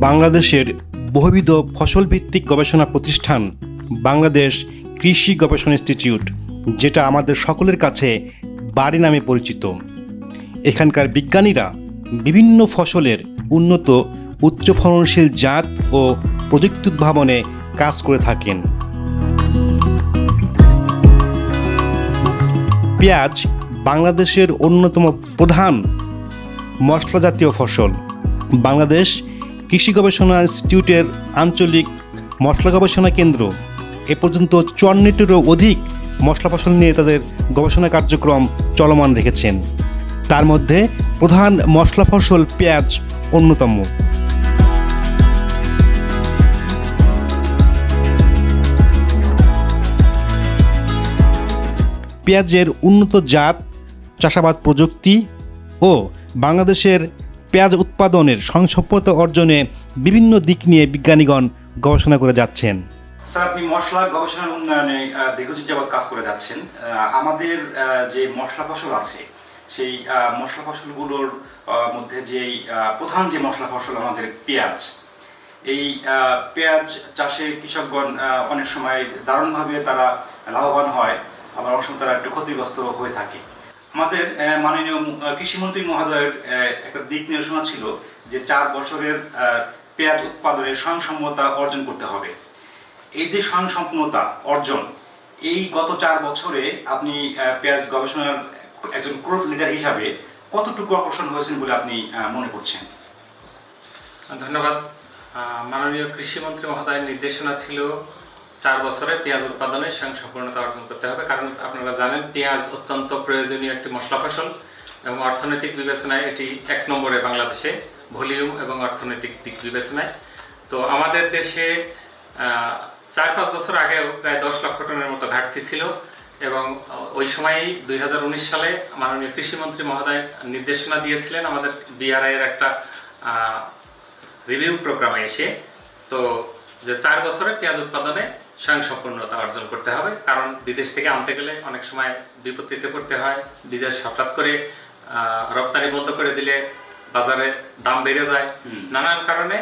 বাংলাদেশের বহুবিধ ফসলভিত্তিক গবেষণা প্রতিষ্ঠান বাংলাদেশ কৃষি গবেষণা ইনস্টিটিউট, যেটা আমাদের সকলের কাছে বাড়ি নামে পরিচিত। এখানকার বিজ্ঞানীরা বিভিন্ন ফসলের উন্নত উচ্চ ফলনশীল জাত ও প্রযুক্তি উদ্ভাবনে কাজ করে থাকেন। পেঁয়াজ বাংলাদেশের অন্যতম প্রধান মশলা জাতীয় ফসল। বাংলাদেশ কৃষি গবেষণা ইনস্টিটিউটের আঞ্চলিক মশলা গবেষণা কেন্দ্র এ পর্যন্ত 54টিরও অধিক মশলা ফসল নিয়ে তাদের গবেষণা কার্যক্রম চলমান রেখেছেন। তার মধ্যে প্রধান মশলা ফসল পেঁয়াজ অন্যতম। পেঁয়াজের উন্নত জাত, চাষাবাদ প্রযুক্তি ও বাংলাদেশের পেঁয়াজ উৎপাদনের স্বয়ংসম্পূর্ণতা অর্জনে বিভিন্ন দিক নিয়ে বিজ্ঞানীগণ গবেষণা করে যাচ্ছেন। স্যার, আপনি মশলা গবেষণার উন্নয়নে দীর্ঘদিন যাবৎ কাজ করে যাচ্ছেন। আমাদের যে মশলা ফসল আছে সেই মশলা ফসলগুলোর মধ্যে যেই প্রধান যে মশলা ফসল আমাদের পেঁয়াজ, এই পেঁয়াজ চাষে কৃষকগণ অনেক সময় দারুণভাবে তারা লাভবান হয়, আবার অনেক সময় তারা একটু ক্ষতিগ্রস্ত হয়ে থাকে। আমাদের মাননীয় কৃষিমন্ত্রী মহোদয়ের একটা দিক নির্দেশনা ছিল যে 4 বছরের পেঁয়াজ উৎপাদনের স্বয়ংসম্পূর্ণতা অর্জন করতে হবে। এই যে স্বয়ংসম্পূর্ণতা অর্জন, এই গত 4 বছরে আপনি পেঁয়াজ গবেষণার একজন গ্রুপ লিডার হিসাবে কতটুকু অগ্রসর হয়েছেন বলে আপনি মনে করছেন? ধন্যবাদ। মাননীয় কৃষিমন্ত্রী মহোদয়ের নির্দেশনা ছিল 4 বছরে পেঁয়াজ উৎপাদনে স্বয়ংসম্পূর্ণতা অর্জন করতে হবে। কারণ আপনারা জানেন পেঁয়াজ অত্যন্ত প্রয়োজনীয় একটি মশলা ফসল এবং অর্থনৈতিক বিবেচনায় এটি 1 নম্বরে বাংলাদেশে, ভলিউম এবং অর্থনৈতিক দিক বিবেচনায়। তো আমাদের দেশে 4-5 বছর আগেও প্রায় 10 লক্ষ টনের মতো ঘাটতি ছিল এবং ওই সময়ই 2019 সালে মাননীয় কৃষিমন্ত্রী মহোদয় নির্দেশনা দিয়েছিলেন আমাদের বিআরআই এর একটা রিভিউ প্রোগ্রামে এসে, তো যে 4 বছরে পেঁয়াজ উৎপাদনে স্বয়ংসম্পূর্ণতা অর্জন করতে হবে। কারণ বিদেশ থেকে আনতে গেলে অনেক সময় বিপত্তিতে পড়তে হয়। বিদেশ হঠাৎ করে রপ্তানি বন্ধ করে দিলে বাজারে দাম বেড়ে যায়, নানান কারণে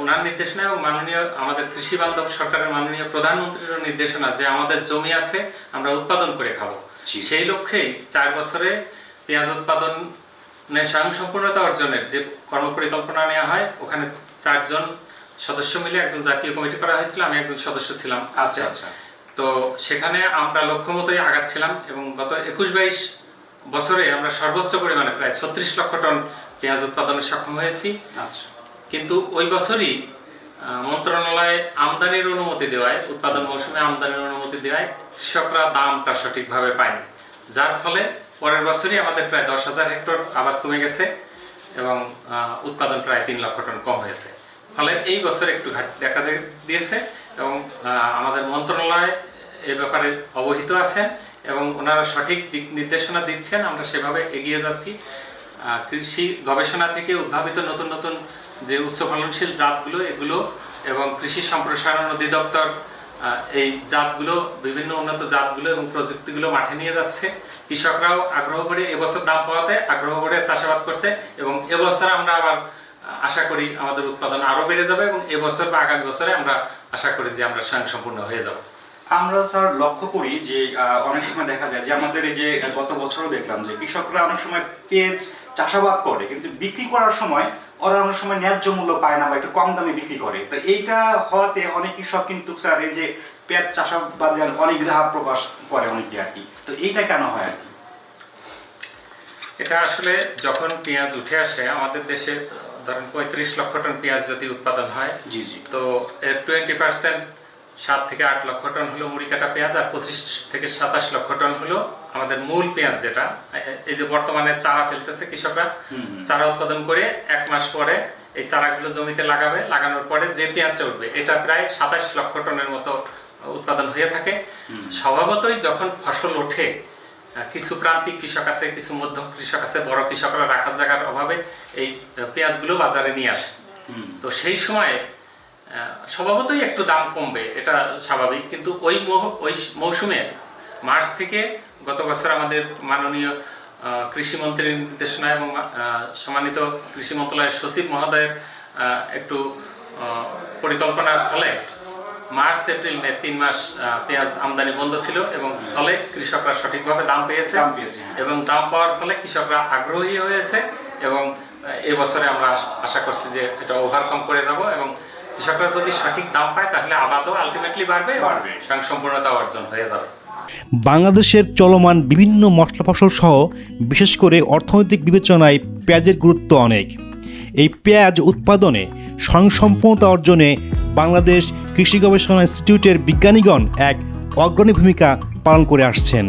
ওনার নির্দেশনা এবং মাননীয় আমাদের কৃষি বান্ধব সরকারের মাননীয় প্রধানমন্ত্রীর নির্দেশনা যে আমাদের জমি আছে আমরা উৎপাদন করে খাবো, সেই লক্ষ্যেই 4 বছরে পেঁয়াজ উৎপাদনে স্বয়ংসম্পূর্ণতা অর্জনের যে কর্মপরিকল্পনা নেওয়া হয়, ওখানে 4 জন সদস্য মিলে একজন জাতীয় কমিটি করা হয়েছিল, আমি একজন সদস্য ছিলাম। আচ্ছা। তো সেখানে আমরা লক্ষ্য মতোই আগাচ্ছিলাম এবং গত 21-22 বছরে আমরা সর্বোচ্চ পরিমাণে প্রায় 36 লক্ষ টন পেঁয়াজ উৎপাদনে সক্ষম হয়েছি। আচ্ছা। কিন্তু ওই বছরই মন্ত্রণালয়ে আমদানির অনুমতি দেওয়ায়, উৎপাদন মৌসুমে আমদানির অনুমতি দেওয়ায় কৃষকরা দামটা সঠিকভাবে পায়নি, যার ফলে পরের বছরই আমাদের প্রায় 10,000 হেক্টর আবাদ কমে গেছে এবং উৎপাদন প্রায় 3 লক্ষ টন কম হয়েছে। ফলে এই বছর একটু ঘাটতি দেখা দিয়েছে এবং আমাদের মন্ত্রণালয় এ ব্যাপারে অবহিত আছেন এবং ওনারা সঠিক দিক নির্দেশনা দিচ্ছেন, আমরা সেভাবে এগিয়ে যাচ্ছি। কৃষি গবেষণা থেকে উদ্ভাবিত নতুন নতুন যে উচ্চ ফলনশীল জাতগুলো, এগুলো এবং কৃষি সম্প্রসারণ অধিদপ্তর এই জাতগুলো, বিভিন্ন উন্নত জাতগুলো এবং প্রযুক্তিগুলো মাঠে নিয়ে যাচ্ছে। কৃষকরাও আগ্রহ করে এবছর দাম পাওয়াতে আগ্রহ করে চাষাবাদ করছে এবং এবছর আমরা আবার আশা করি আমাদের উৎপাদন আরো বেড়ে যাবে এবং এবছর বা আগামী বছরে আমরা আশা করি যে আমরা স্বয়ংসম্পূর্ণ হয়ে যাব। আমরা স্যার লক্ষ্য করি যে অনেক সময় দেখা যায় যে আমাদের এই যে গত বছরও দেখলাম যে কৃষকরা অনেক সময় পেঁয়াজ চাষাবাদ করে, কিন্তু বিক্রি করার সময় ওরা অনেক সময় ন্যায্য মূল্য পায় না বা একটু কম দামে বিক্রি করে। তো এইটা হওয়াতে অনেক কৃষক কিন্তু স্যার এই যে পেঁয়াজ চাষাবাদে অনিগ্রহ প্রকাশ করে অনেকে আর কি। তো এইটা কেন হয় আর কি? এটা আসলে যখন পেঁয়াজ উঠে আসে আমাদের দেশে, ধরেন 35 লক্ষ টন পেঁয়াজ যদি উৎপাদন হয়, তো এর 20% 7 থেকে 8 লক্ষ টন হলো মুড়ি কাটা পেঁয়াজ, আর 25 থেকে 27 লক্ষ টন হলো আমাদের মূল পেঁয়াজ, যেটা এই যে বর্তমানে চারা ফেলতেছে কৃষকরা, চারা উৎপাদন করে 1 মাস পরে এই চারাগুলো জমিতে লাগাবে, লাগানোর পরে যে পেঁয়াজটা উঠবে এটা প্রায় 27 লক্ষ টনের মতো উৎপাদন হয়ে থাকে। স্বভাবতই যখন ফসল ওঠে কিছু প্রান্তিক কৃষক আছে, কিছু মধ্যম কৃষক আছে, বড় কৃষকরা রাখার জায়গার অভাবে এই পেঁয়াজগুলো বাজারে নিয়ে আসে। তো সেই সময় স্বভাবতই একটু দাম কমবে, এটা স্বাভাবিক। কিন্তু ওই মৌসুমে মার্চ থেকে গত বছর আমাদের মাননীয় কৃষিমন্ত্রীর নির্দেশনা এবং সম্মানিত কৃষি মন্ত্রণালয়ের সচিব মহোদয়ের একটু পরিকল্পনার ফলে মার্চ এপ্রিল মে 3 মাস পেঁয়াজ আমদানি বন্ধ ছিল এবং ফলে কৃষকরা সঠিকভাবে দাম পেয়েছে এবং দাম পাওয়ার ফলে কৃষকরা আগ্রহী হয়েছে এবং এবছরে আমরা আশা করছি যে এটা ওভারকাম করে যাব এবং কৃষকরা যদি সঠিক দাম পায় তাহলে আবাদও আলটিমেটলি বাড়বে স্বয়ংসম্পূর্ণতা অর্জন হয়ে যাবে। বাংলাদেশের চলমান বিভিন্ন মশলা ফসল সহ বিশেষ করে অর্থনৈতিক বিবেচনায় পেঁয়াজের গুরুত্ব অনেক। এই পেঁয়াজ উৎপাদনে স্বয়ংসম্পূর্ণতা অর্জনে বাংলাদেশ কৃষি গবেষণা ইনস্টিটিউটের বিজ্ঞানীগণ এক অগ্রণী ভূমিকা পালন করে আসছেন।